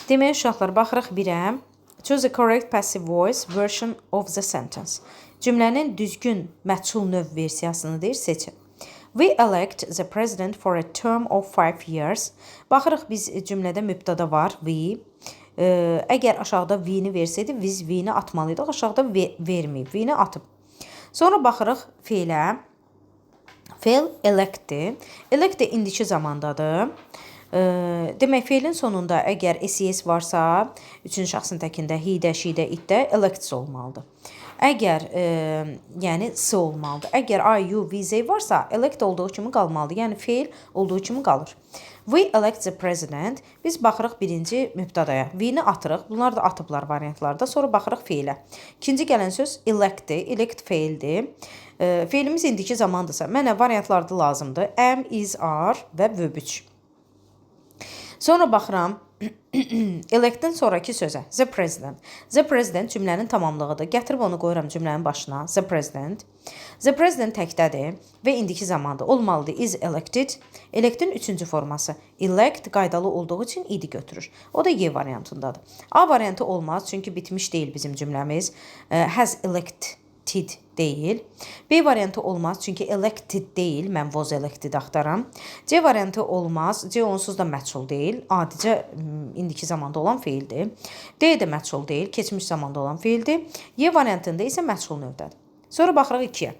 Demək, uşaqlar, baxırıq birə. Choose the correct passive voice version of the sentence. Cümlənin düzgün məchul növ versiyasını deyir, seçin. We elect the president for a term of 5 years. Baxırıq, biz cümlədə mübtada var, we. Əgər aşağıda we-ni versəydi, biz we-ni atmalıydıq. Aşağıda verməyib, we-ni atıb. Sonra baxırıq fe'lə. Fe'l electdir. Elect də indiki zamandadır. Demək, fe'lin sonunda əgər SES varsa, üçüncü şəxsin təkində he-də, she-də, it-də elects olmalıdır. Əgər, yəni s olmalıdır. Əgər I, you, we, they varsa, elect olduğu kimi qalmalıdır. Yəni fe'l olduğu kimi qalır. We elect the president. Biz baxırıq birinci mübtadaya. We-ni atırıq. Bunlar da atıblar variantlarda. Sonra baxırıq fe'lə. İkinci gələn söz electdir. Elect fe'ldir. Fe'limiz indiki zamandırsa, mənə variantlarda lazımdır. Am, is, are və verb 3. Sonra baxıram electdən sonraki sözə. The president. The president cümlənin tamamlığıdır. Gətirib onu qoyuram cümlənin başına. The president. The president təkdədir və indiki zamanda olmalıdır. Is elected. Elect'in üçüncü forması. Elect qaydalı olduğu üçün idi götürür. O da Y variantındadır. A variantı olmaz çünki bitmiş deyil bizim cümləmiz. Has elected deyil. B variantı olmaz çünki elected deyil. Mən was elected axtaram. C variantı olmaz. C onsuz da məchul deyil. Adicə indiki zamanda olan feildir. D də məchul deyil. Keçmiş zamanda olan feildir. Y variantında isə məchul növdədir. Sonra baxırıq 2-yə.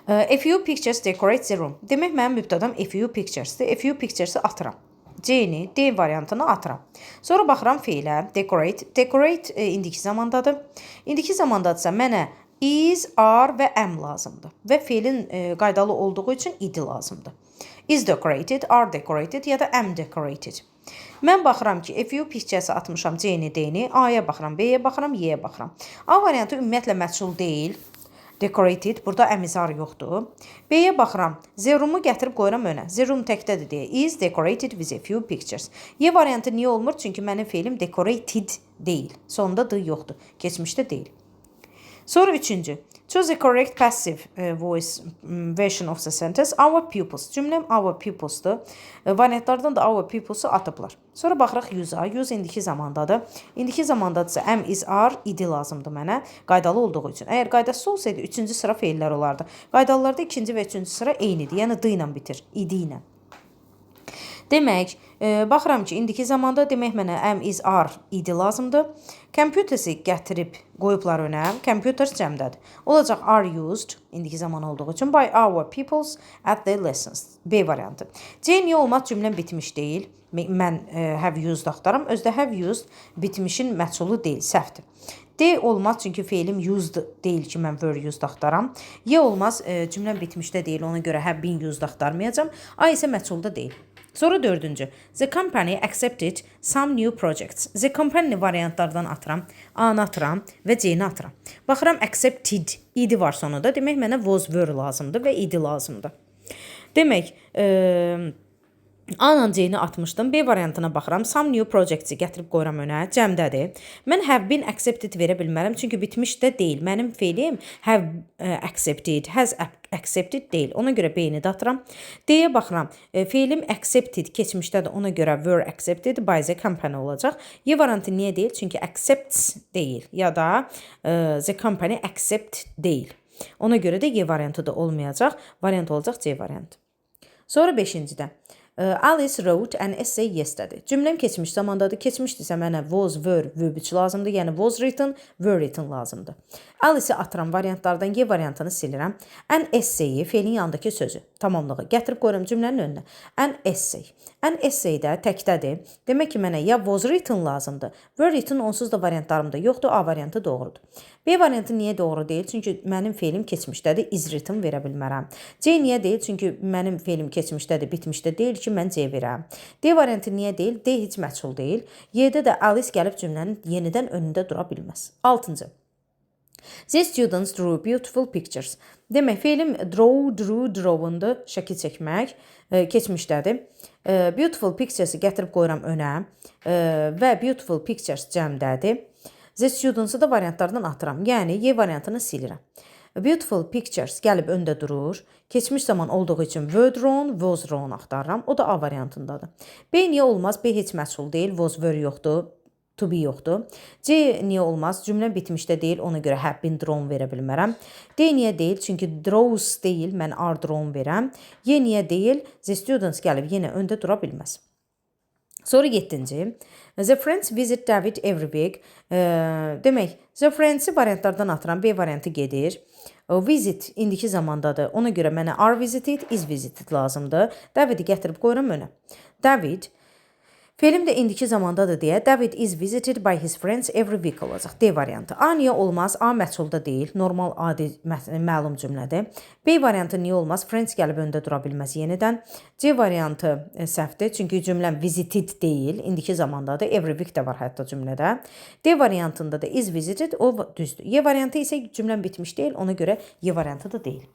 A few pictures decorate the room. Demək, mənim mübtədam a few pictures'dir. A few pictures'ı atıram. C-ni, D variantını atıram. Sonra baxıram fe'lə, decorate. Decorate indiki zamandadır. İndiki zamandadırsa mənə is, are və am lazımdır. Və fe'lin qaydalı olduğu üçün idi lazımdır. Is decorated, are decorated ya da am decorated. Mən baxıram ki, a few pictures atmışam C-ni, D-ni, A-ya baxıram, B-yə baxıram, Y-yə baxıram. A variantı ümumiyyətlə məchul deyil. Decorated, burada əmizar yoxdur. B-yə baxıram, the room-u gətirib qoyuram önə. The room təkdədir deyə. Is decorated with a few pictures. Y variantı niyə olmur? Çünki mənim fe'lim decorated deyil. Sonunda d yoxdur. Keçmişdə deyil. Sonra üçüncü. Choose the correct passive voice version of the sentence. Our pupils. Cümləm our pupils'dır. Variantlardan da our pupils'ı atıblar. Sonra baxırıq use-a. Use indiki zamandadır. İndiki zamandadırsa am, is, are, idi lazımdır mənə. Qaydalı olduğu üçün. Əgər qaydasız olsaydı, üçüncü sıra feillər olardı. Qaydalılarda ikinci və üçüncü sıra eynidir. Yəni d ilə bitir. İdi ilə. Demək, baxıram ki, indiki zamanda demək mənə am, is, are, idi lazımdır. Computers-i gətirib qoyublar önə. Computers cəmdədir. Olacaq are used, indiki zaman olduğu üçün, by our pupils at the lessons. B variantı. C niyə olmaz? Cümləm bitmiş deyil. Mən have used axtaram. Özdə have used bitmişin məchulu deyil, səhvdir. D olmaz çünki fe'lim used deyil ki, mən were used axtaram. Y olmaz, cümləm bitmişdə deyil, ona görə have been used axtarmayacam. A isə məchulda deyil. Sonra dördüncü. The company accepted some new projects. The company variantlardan atıram. A-nı atıram və C-ni atıram. Baxıram accepted. İdi var sonunda. Demək, mənə was, were lazımdır və idi lazımdır. Demək, A-nı C-ni atmışdım. B variantına baxıram. Some new projects-i gətirib qoyuram önə. Cəmdədir. Mən have been accepted verə bilmərəm. Çünki bitmişdə deyil. Mənim fe'lim have accepted, has accepted deyil. Ona görə B-ni də atıram. D-yə baxıram. Fe'lim accepted keçmişdədir. Ona görə were accepted by the company olacaq. Y variantı niyə deyil? Çünki accepts deyil. Ya da the company accept deyil. Ona görə də Y variantı da olmayacaq. Variant olacaq C variantı. Sonra 5-cidə. Alice wrote an essay yesterday. Cümləm keçmiş zamandadır. Keçmişdirsə mənə was, were, verb 3 lazımdır. Yəni was written, were written lazımdır. Alice-i atıram variantlardan Y variantını silirəm. An essay-i fe'lin yanındakı sözü. Tamamlığı. Gətirib qoyuram cümlənin önünə. An essay. An essay də təkdədir. Demək ki, mənə ya was written lazımdır. Were written onsuz da variantlarımda yoxdur. A variantı doğrudur. B variantı niyə doğru deyil? Çünki mənim fe'lim keçmişdədir. Is written verə bilmərəm. C niyə deyil? Çünki mənim fe'lim keçmişdədir, bitmişdə deyil ki, mən C verəm. D variantı niyə deyil? D heç məchul deyil. Y-də də Alice gəlib cümlənin yenidən önündə dura bilməz. 6-cı. The students drew beautiful pictures. Demək, fe'lim draw, drew, draw'undur. Şəkil çəkmək. Keçmişdədir. Beautiful pictures-i gətirib qoyuram önə və beautiful pictures cəmdədir. The students-ı da variantlardan atıram. Yəni, Y variantını silirəm. Beautiful pictures gəlib öndə durur. Keçmiş zaman olduğu üçün were drawn, was drawn axtarıram. O da A variantındadır. B niyə olmaz? B heç məsul deyil. Was, were yoxdur. To be yoxdur. C niyə olmaz? Cümlə bitmişdə deyil. Ona görə have been drawn verə bilmərəm. D niyə deyil? Çünki draws deyil. Mən are drawn verəm. Y niyə deyil? The students gəlib yenə öndə dura bilməz. Sonra 7-ci. The friends visit David every week. Demək, the friends-i variantlardan atıram. B variantı gedir. Visit indiki zamandadır. Ona görə mənə are visited, is visited lazımdır. David'i gətirib qoyuram önə. David fe'lim də indiki zamandadır deyə David is visited by his friends every week olacaq. D variantı. A niyə olmaz? A məchulda deyil. Normal adi məlum cümlədir. B variantı niyə olmaz? Friends gəlib öndə dura bilməz yenidən. C variantı səhvdir. Çünki cümləm visited deyil. İndiki zamandadır. Every week də var hətta cümlədə. D variantında da is visited. O düzdür. Y variantı isə cümləm bitmiş deyil. Ona görə Y variantı da deyil.